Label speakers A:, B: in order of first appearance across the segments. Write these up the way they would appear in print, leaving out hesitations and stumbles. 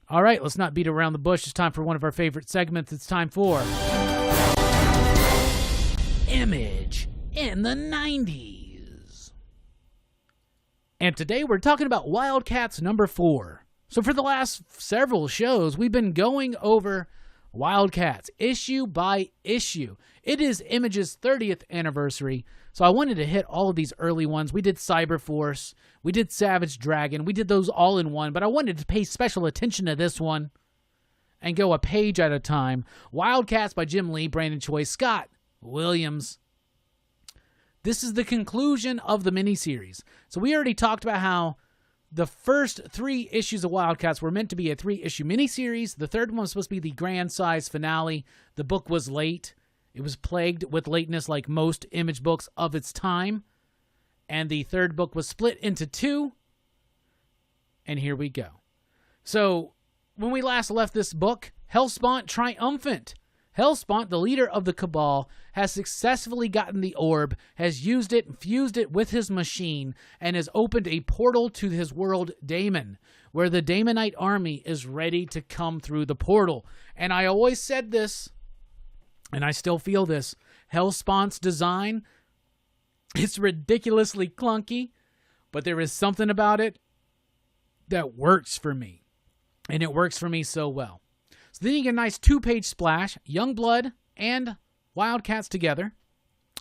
A: All right, let's not beat around the bush. It's time for one of our favorite segments. It's time for Image in the 90s. And today we're talking about WildCATs number 4. So for the last several shows, we've been going over WildCATs issue by issue. It is Image's 30th anniversary, so I wanted to hit all of these early ones. We did Cyberforce, we did Savage Dragon, we did those all in one, but I wanted to pay special attention to this one and go a page at a time. WildCATs by Jim Lee, Brandon Choi, Scott Williams. This is the conclusion of the miniseries. So we already talked about how the first 3 issues of WildCATs were meant to be a 3-issue miniseries. The third one was supposed to be the grand size finale. The book was late. It was plagued with lateness like most Image books of its time. And the third book was split into 2. And here we go. So when we last left this book, Hellspawn triumphant. Hellspawn, the leader of the Cabal, has successfully gotten the orb, has used it and fused it with his machine, and has opened a portal to his world, Daemon, where the Daemonite army is ready to come through the portal. And I always said this, and I still feel this, Hellspawn's design, it's ridiculously clunky, but there is something about it that works for me. And it works for me so well. So then you get a nice 2-page splash, Youngblood and WildCATs together,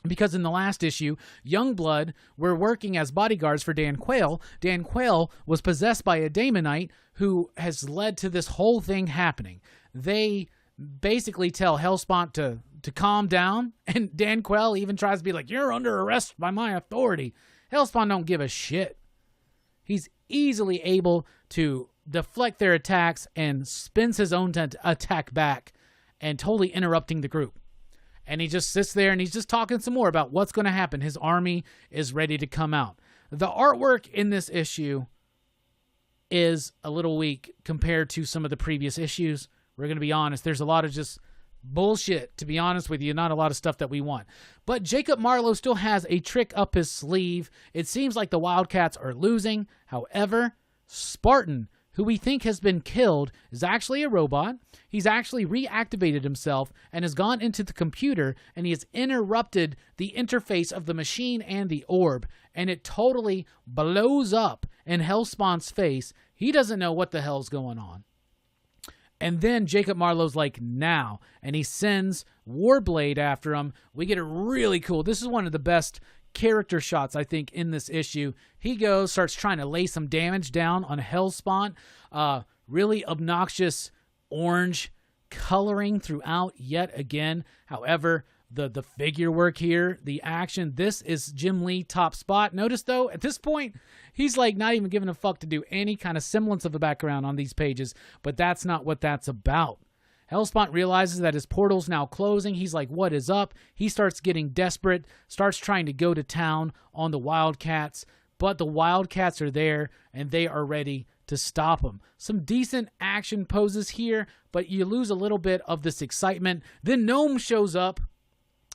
A: because in the last issue, Youngblood were working as bodyguards for Dan Quayle. Dan Quayle was possessed by a Daemonite who has led to this whole thing happening. They basically tell Hellspawn to calm down, and Dan Quayle even tries to be like, you're under arrest by my authority. Hellspawn don't give a shit. He's easily able to deflect their attacks and spins his own attack back and totally interrupting the group. And he just sits there and he's just talking some more about what's going to happen. His army is ready to come out. The artwork in this issue is a little weak compared to some of the previous issues. We're going to be honest. There's a lot of just bullshit, to be honest with you. Not a lot of stuff that we want. But Jacob Marlowe still has a trick up his sleeve. It seems like the WildCATs are losing. However, Spartan, who we think has been killed, is actually a robot. He's actually reactivated himself and has gone into the computer, and he has interrupted the interface of the machine and the orb, and it totally blows up in Hellspawn's face. He doesn't know what the hell's going on. And then Jacob Marlowe's like, now, and he sends Warblade after him. We get a really cool, this is one of the best character shots, I think, in this issue. He goes, starts trying to lay some damage down on Hellspawn. Really obnoxious orange coloring throughout yet again. However, the figure work here, the action, this is Jim Lee top spot. Notice, though, at this point, he's like not even giving a fuck to do any kind of semblance of a background on these pages, but that's not what that's about. Hellspawn realizes that his portal's now closing. He's like, what is up? He starts getting desperate, starts trying to go to town on the WildCATs, but the WildCATs are there, and they are ready to stop him. Some decent action poses here, but you lose a little bit of this excitement. Then Gnome shows up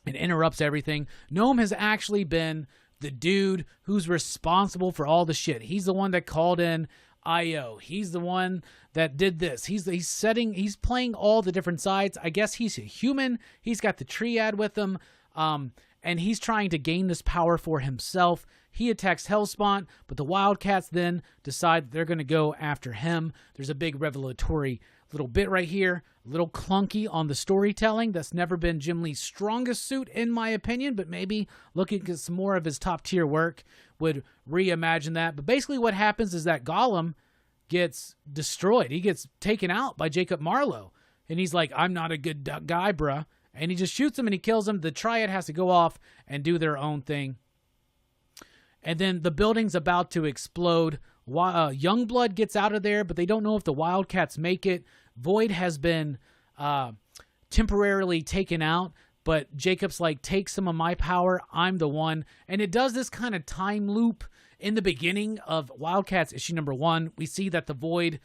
A: and interrupts everything. Gnome has actually been the dude who's responsible for all the shit. He's the one that called in IO. He's the one that did this. He's playing all the different sides. I guess he's a human. He's got the triad with him, and he's trying to gain this power for himself. He attacks Hellspawn, but the WildCATs then decide they're going to go after him. There's a big revelatory little bit right here, a little clunky on the storytelling. That's never been Jim Lee's strongest suit, in my opinion, but maybe looking at some more of his top-tier work would reimagine that. But basically what happens is that Gollum gets destroyed. He gets taken out by Jacob Marlowe, and he's like, I'm not a good guy, bruh. And he just shoots him and he kills him. The Triad has to go off and do their own thing. And then the building's about to explode. Youngblood gets out of there, but they don't know if the WildCATs make it. Void has been temporarily taken out, but Jacob's like, take some of my power. I'm the one. And it does this kind of time loop in the beginning of WildCATs issue number 1. We see that the Void,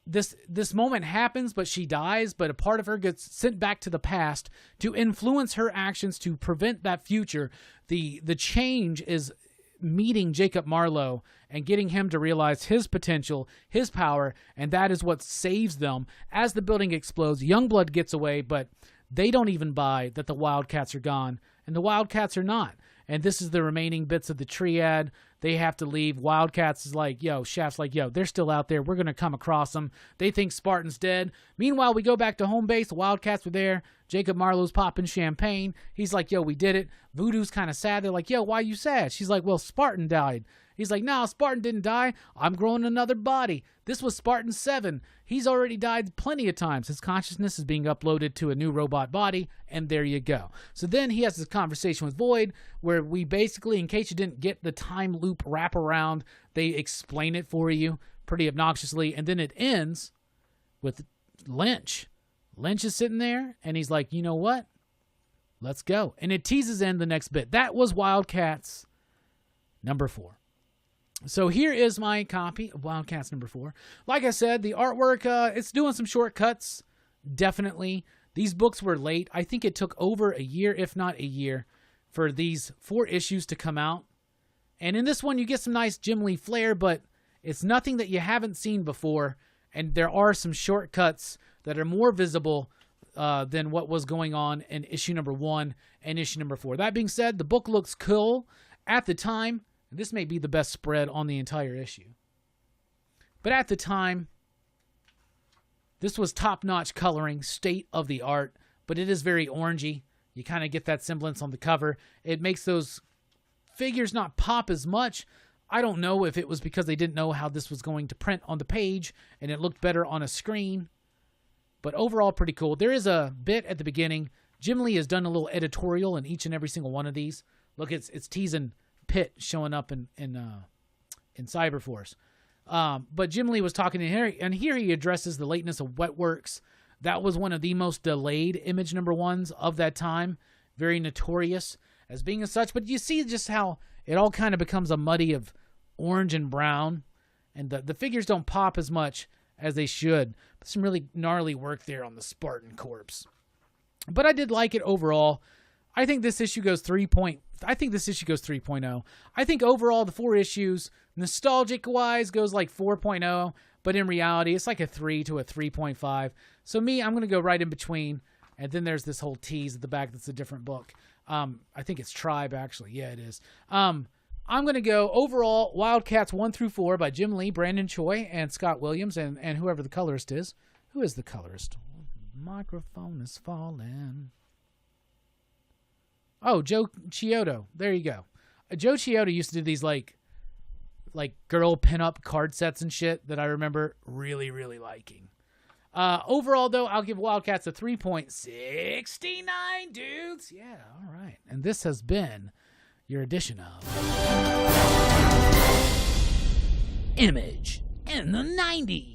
A: this moment happens, but she dies, but a part of her gets sent back to the past to influence her actions to prevent that future. The change is meeting Jacob Marlowe and getting him to realize his potential, his power, and that is what saves them. As the building explodes, Youngblood gets away, but they don't even buy that the Wildcats are gone, and the Wildcats are not. And this is the remaining bits of the triad. They have to leave. Wildcats is like, yo, Shaft's like, yo, they're still out there. We're going to come across them. They think Spartan's dead. Meanwhile, we go back to home base. The Wildcats were there. Jacob Marlowe's popping champagne. He's like, yo, we did it. Voodoo's kind of sad. They're like, yo, why you sad? She's like, well, Spartan died. He's like, no, Spartan didn't die. I'm growing another body. This was Spartan 7. He's already died plenty of times. His consciousness is being uploaded to a new robot body, and there you go. So then he has this conversation with Void where we basically, in case you didn't get the time loop wraparound, they explain it for you pretty obnoxiously, and then it ends with Lynch. Lynch is sitting there, and he's like, you know what? Let's go. And it teases in the next bit. That was Wildcats number 4. So here is my copy of Wildcats number 4. Like I said, the artwork, it's doing some shortcuts, definitely. These books were late. I think it took over a year, if not a year, for these 4 issues to come out. And in this one, you get some nice Jim Lee flair, but it's nothing that you haven't seen before. And there are some shortcuts that are more visible than what was going on in issue number 1 and issue number 4. That being said, the book looks cool at the time. This may be the best spread on the entire issue. But at the time, this was top-notch coloring, state-of-the-art, but it is very orangey. You kind of get that semblance on the cover. It makes those figures not pop as much. I don't know if it was because they didn't know how this was going to print on the page, and it looked better on a screen. But overall, pretty cool. There is a bit at the beginning. Jim Lee has done a little editorial in each and every single one of these. Look, it's teasing Pitt showing up in Cyberforce. But Jim Lee was talking to Harry, and here he addresses the lateness of Wetworks. That was one of the most delayed image number 1s of that time. Very notorious as being as such. But you see just how it all kind of becomes a muddy of orange and brown. And the figures don't pop as much as they should. But some really gnarly work there on the Spartan corpse. But I did like it overall. I think this issue goes 3.0. I think overall the 4 issues, nostalgic-wise, goes like 4.0, but in reality, it's like a 3 to a 3.5. So I'm going to go right in between, and then there's this whole tease at the back that's a different book. I think it's Tribe, actually. Yeah, it is. I'm going to go overall Wildcats 1 through 4 by Jim Lee, Brandon Choi, and Scott Williams, and whoever the colorist is. Who is the colorist? Microphone is falling. Oh, Joe Chiodo. There you go. Joe Chiodo used to do these like girl pinup card sets and shit that I remember really, really liking. Overall, though, I'll give Wildcats a 3.69, dudes. Yeah, all right. And this has been your edition of Image in the 90s.